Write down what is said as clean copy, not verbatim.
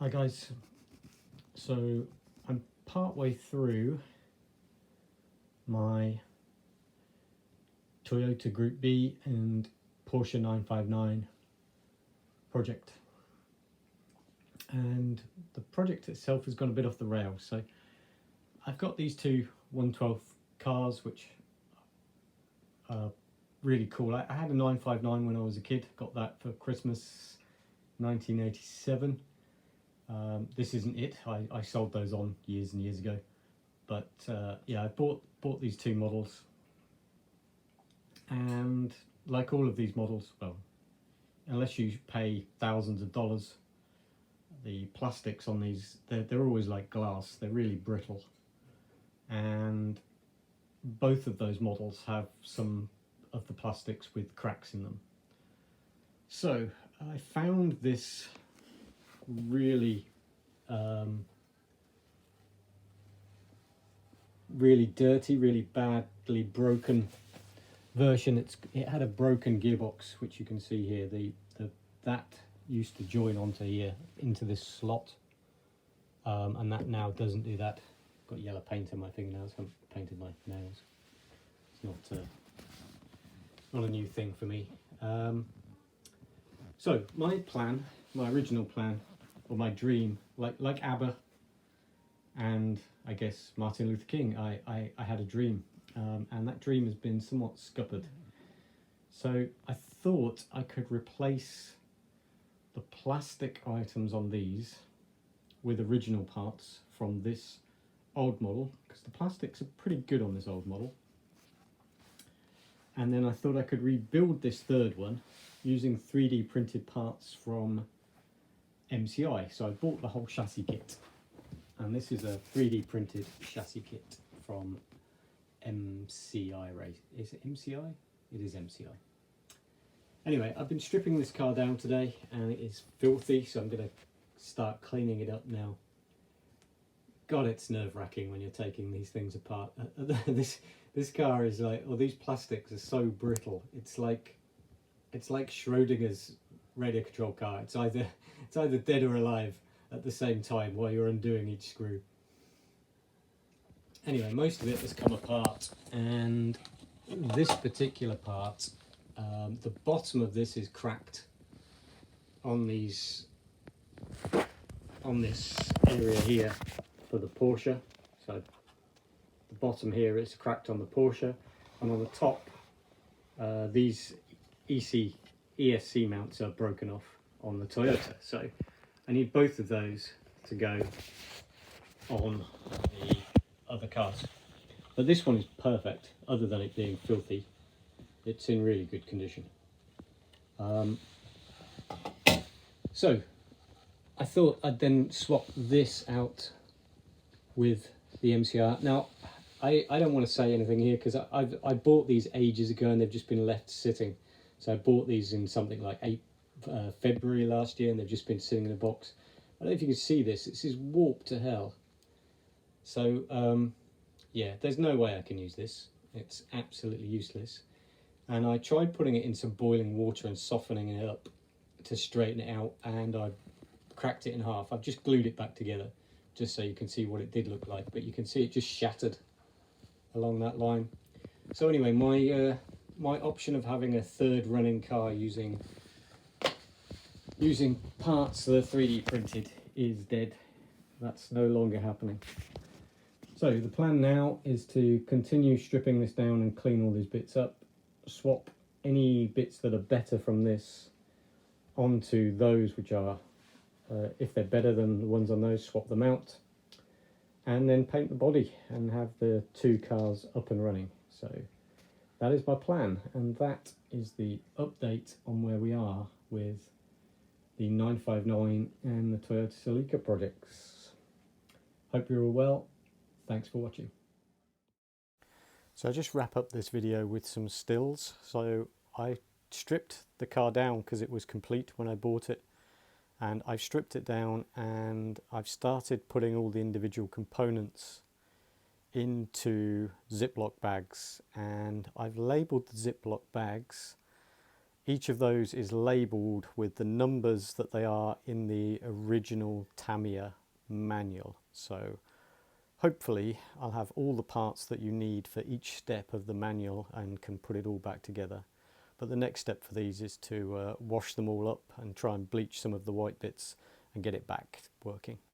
Hi guys, so I'm part way through my Toyota Group B and Porsche 959 project, and the project itself has gone a bit off the rails. So I've got these two 1/12 cars which are really cool. I had a 959 when I was a kid, got that for Christmas 1987. This isn't it. I sold those on years and years ago, but yeah, I bought these two models, and like all of these models, well, unless you pay thousands of dollars, the plastics on these, they're always like glass. They're really brittle, and both of those models have some of the plastics with cracks in them. So I found this really really dirty, really badly broken version. It had a broken gearbox, which you can see here. That used to join onto here into this slot, and that now doesn't do that. Got yellow paint on my fingernails. I haven't painted my nails. It's not a new thing for me. So my original plan, or my dream, like ABBA and I guess Martin Luther King, I had a dream, and that dream has been somewhat scuppered. So I thought I could replace the plastic items on these with original parts from this old model, because the plastics are pretty good on this old model. And then I thought I could rebuild this third one using 3D printed parts from MCI. So I bought the whole chassis kit, and this is a 3D printed chassis kit from MCI. Is it MCI? It is MCI. Anyway, I've been stripping this car down today, and it is filthy, so I'm going to start cleaning it up now. God, it's nerve-wracking when you're taking these things apart. This car is like, oh, these plastics are so brittle. It's like Schrodinger's radio control car. It's either dead or alive at the same time while you're undoing each screw. Anyway, most of it has come apart, and this particular part, the bottom of this is cracked on this area here for the Porsche. So the bottom here is cracked on the Porsche, and on the top these ESC mounts are broken off on the Toyota. So I need both of those to go on the other cars. But this one is perfect, other than it being filthy. It's in really good condition. So I thought I'd then swap this out with the MCR. Now, I don't want to say anything here, because I bought these ages ago and they've just been left sitting. So I bought these in something like February last year, and they've just been sitting in a box. I don't know if you can see this. This is warped to hell. So yeah, there's no way I can use this. It's absolutely useless. And I tried putting it in some boiling water and softening it up to straighten it out, and I cracked it in half. I've just glued it back together just so you can see what it did look like, but you can see it just shattered along that line. So anyway, my option of having a third running car using parts that are 3D printed is dead. That's no longer happening. So the plan now is to continue stripping this down and clean all these bits up, swap any bits that are better from this onto those which are, if they're better than the ones on those, swap them out, and then paint the body and have the two cars up and running. So that is my plan, and that is the update on where we are with the 959 and the Toyota Celica projects. Hope you're all well. Thanks for watching. So I'll just wrap up this video with some stills. So I stripped the car down because it was complete when I bought it, and I've stripped it down and I've started putting all the individual components into Ziploc bags, and I've labelled the Ziploc bags Each of those is labelled with the numbers that they are in the original Tamiya manual. So hopefully I'll have all the parts that you need for each step of the manual and can put it all back together. But the next step for these is to wash them all up and try and bleach some of the white bits and get it back working.